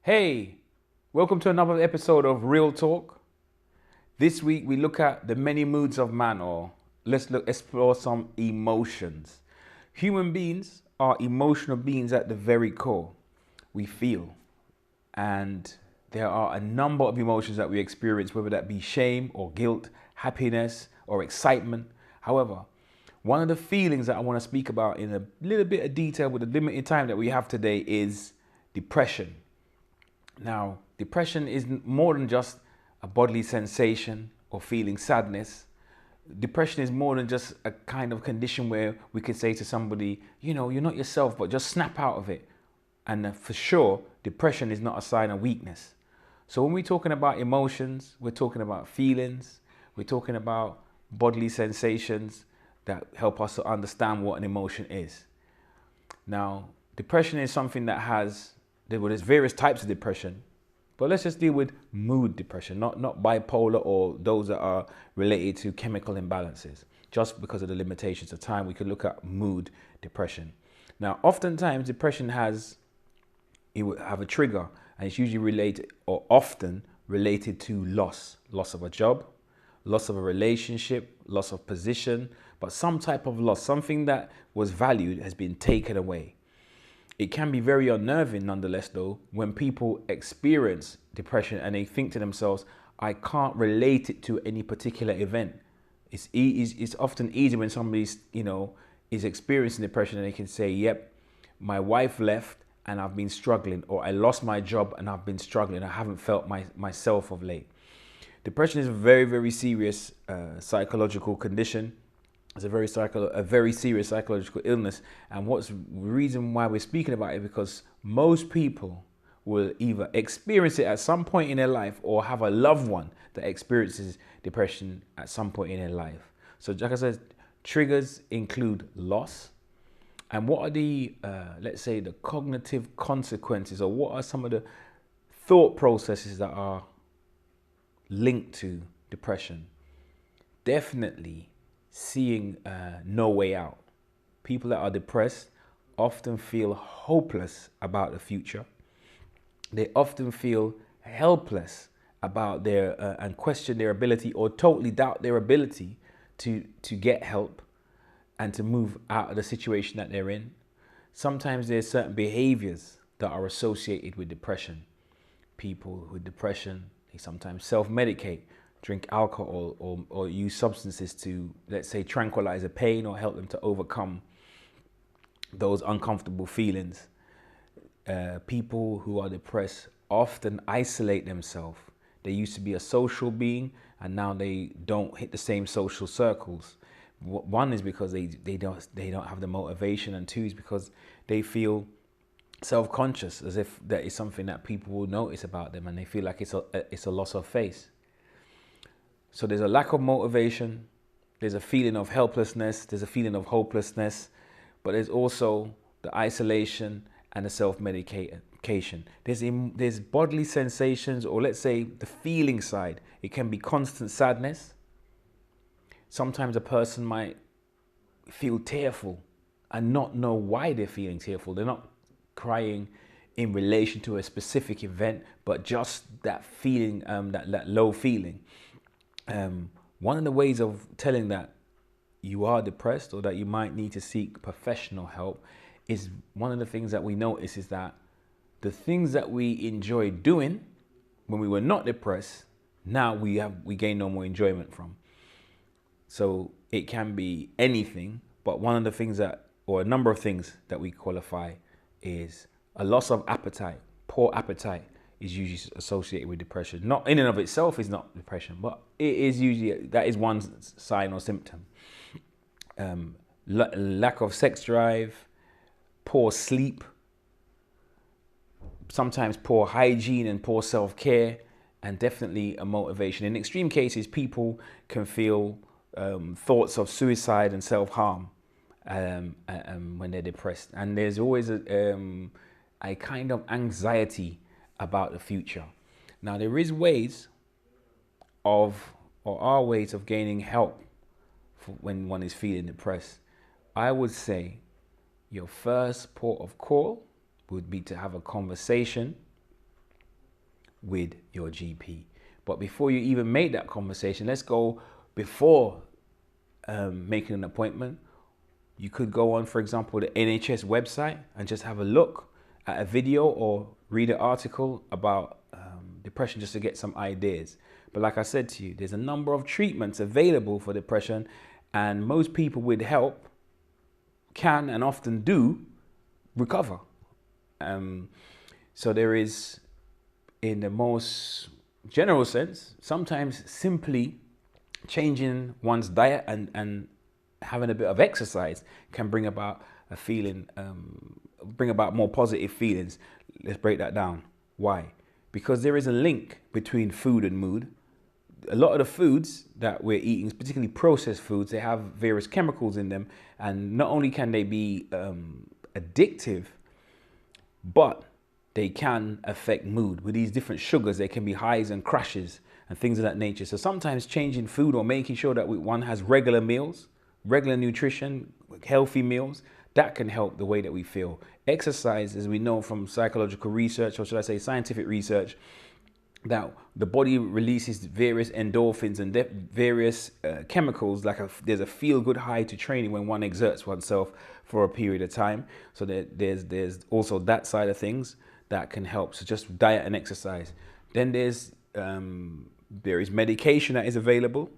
Hey, welcome to another episode of Real Talk. This week we look at the many moods of man, or explore some emotions. Human beings are emotional beings at the very core. We feel, and there are a number of emotions that we experience, whether that be shame or guilt, happiness or excitement. However, one of the feelings that I want to speak about in a little bit of detail with the limited time that we have today is depression. Now, depression is more than just a bodily sensation or feeling sadness. Depression is more than just a kind of condition where we could say to somebody, you're not yourself, but just snap out of it. And for sure, depression is not a sign of weakness. So when we're talking about emotions, we're talking about feelings, we're talking about bodily sensations that help us to understand what an emotion is. Now, depression is something that there's various types of depression, but let's just deal with mood depression, not bipolar or those that are related to chemical imbalances. Just because of the limitations of time, we could look at mood depression. Now, oftentimes it will have a trigger, and it's usually related or often related to loss of a job, loss of a relationship, loss of position, but some type of loss, something that was valued has been taken away. It can be very unnerving nonetheless, though, when people experience depression and they think to themselves, I can't relate it to any particular event. It's often easy when somebody's, is experiencing depression and they can say, yep, my wife left and I've been struggling, or I lost my job and I've been struggling. I haven't felt myself of late. Depression is a very, very serious psychological condition. It's a very serious psychological illness. And what's the reason why we're speaking about it? Because most people will either experience it at some point in their life or have a loved one that experiences depression at some point in their life. So like I said, triggers include loss. And what are let's say, the cognitive consequences, or what are some of the thought processes that are linked to depression? Definitely seeing no way out. People that are depressed often feel hopeless about the future. They often feel helpless about and question their ability, or totally doubt their ability to get help and to move out of the situation that they're in. Sometimes there's certain behaviors that are associated with depression. People with depression, they sometimes self-medicate, drink alcohol, or use substances to, let's say, tranquilize the pain or help them to overcome those uncomfortable feelings. People who are depressed often isolate themselves. They used to be a social being and now they don't hit the same social circles. One is because they don't have the motivation, and two is because they feel self-conscious, as if that is something that people will notice about them, and they feel like it's a loss of face. So there's a lack of motivation, there's a feeling of helplessness, there's a feeling of hopelessness, but there's also the isolation and the self-medication. There's bodily sensations, or let's say the feeling side. It can be constant sadness. Sometimes a person might feel tearful and not know why they're feeling tearful. They're not crying in relation to a specific event, but just that feeling, that low feeling. One of the ways of telling that you are depressed or that you might need to seek professional help is, one of the things that we notice is that the things that we enjoyed doing when we were not depressed, now we gain no more enjoyment from. So it can be anything, but one of the things or a number of things that we qualify is a loss of appetite. Poor appetite is usually associated with depression. Not in and of itself is not depression, but it is usually, that is one sign or symptom. Lack of sex drive, poor sleep, sometimes poor hygiene and poor self-care, and definitely a motivation. In extreme cases, people can feel thoughts of suicide and self-harm when they're depressed. And there's always a kind of anxiety about the future. Now, there are ways of gaining help when one is feeling depressed. I would say your first port of call would be to have a conversation with your GP. But before you even make that conversation, let's go before making an appointment. You could go on, for example, the NHS website and just have a look at a video or read an article about depression just to get some ideas. But like I said to you, there's a number of treatments available for depression, and most people with help can and often do recover. So there is, in the most general sense, sometimes simply changing one's diet and having a bit of exercise can bring about a feeling, bring about more positive feelings. Let's break that down. Why? Because there is a link between food and mood. A lot of the foods that we're eating, particularly processed foods, they have various chemicals in them, and not only can they be addictive, but they can affect mood. With these different sugars, there can be highs and crashes and things of that nature. So sometimes changing food or making sure that one has regular meals, regular nutrition, healthy meals, that can help the way that we feel. Exercise, as we know from psychological research, or should I say scientific research, that the body releases various endorphins and various chemicals. There's a feel-good high to training when one exerts oneself for a period of time. So there's also that side of things that can help. So just diet and exercise. Then there is medication that is available.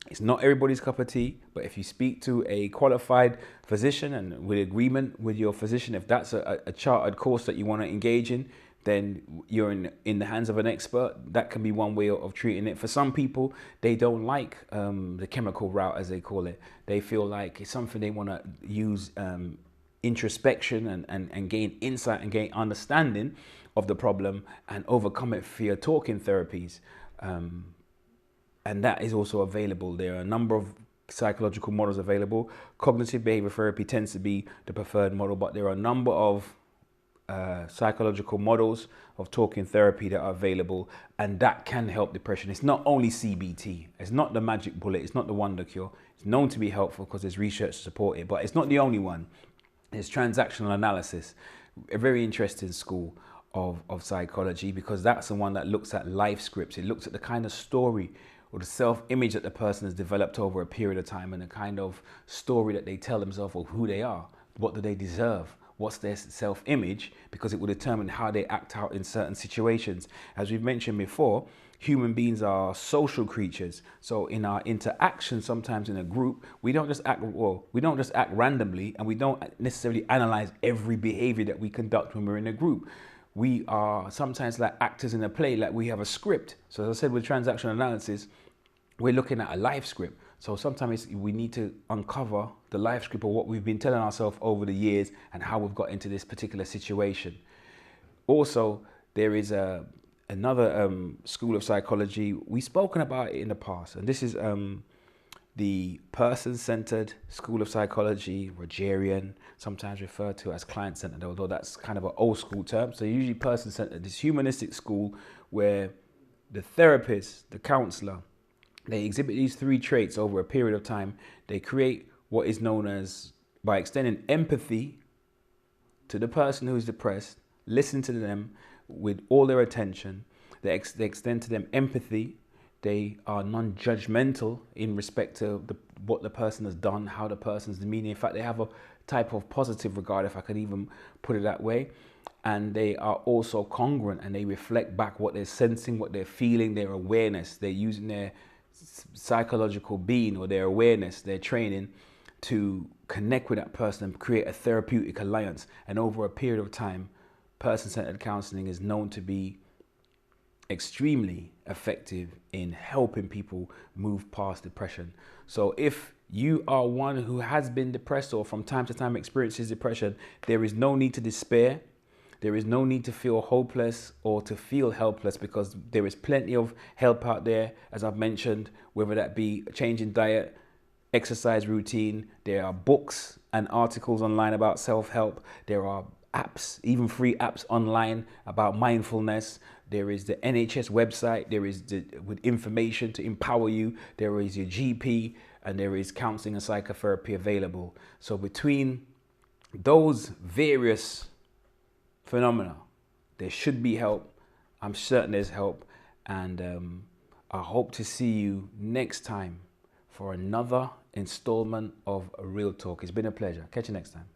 It's not everybody's cup of tea, but if you speak to a qualified physician and with agreement with your physician, if that's a chartered course that you want to engage in, then you're in the hands of an expert. That can be one way of treating it. For some people, they don't like the chemical route, as they call it. They feel like it's something they want to use introspection and gain insight and gain understanding of the problem and overcome it via talking therapies. And that is also available. There are a number of psychological models available. Cognitive behavior therapy tends to be the preferred model, but there are a number of psychological models of talking therapy that are available, and that can help depression. It's not only CBT. It's not the magic bullet. It's not the wonder cure. It's known to be helpful because there's research to support it, but it's not the only one. There's transactional analysis, a very interesting school of psychology, because that's the one that looks at life scripts. It looks at the kind of story or the self-image that the person has developed over a period of time, and the kind of story that they tell themselves of who they are. What do they deserve? What's their self-image? Because it will determine how they act out in certain situations. As we've mentioned before, human beings are social creatures. So in our interaction, sometimes in a group, we don't just act randomly, and we don't necessarily analyze every behavior that we conduct when we're in a group. We are sometimes like actors in a play, like we have a script. So as I said, with transactional analysis, we're looking at a life script. So sometimes we need to uncover the life script of what we've been telling ourselves over the years and how we've got into this particular situation. Also, there is another school of psychology. We've spoken about it in the past, and this is the person-centered school of psychology, Rogerian, sometimes referred to as client-centered, although that's kind of an old school term. So usually person-centered, this humanistic school where the therapist, the counselor, they exhibit these three traits over a period of time. They create what is known as, by extending empathy to the person who is depressed, listen to them with all their attention. They extend to them empathy. They are non-judgmental in respect to what the person has done, how the person's demeaning. In fact, they have a type of positive regard, if I could even put it that way. And they are also congruent, and they reflect back what they're sensing, what they're feeling, their awareness. They're using their psychological being or their awareness, their training, to connect with that person and create a therapeutic alliance. And over a period of time, person-centered counseling is known to be extremely effective in helping people move past depression. So if you are one who has been depressed or from time to time experiences depression, there is no need to despair. There is no need to feel hopeless or to feel helpless, because there is plenty of help out there, as I've mentioned, whether that be a change in diet, exercise routine. There are books and articles online about self-help. There are apps, even free apps online about mindfulness. There is the NHS website. There is with information to empower you. There is your GP, and there is counseling and psychotherapy available. So between those various phenomena, there should be help, I'm certain there's help, and I hope to see you next time for another installment of Real Talk. It's been a pleasure. Catch you next time.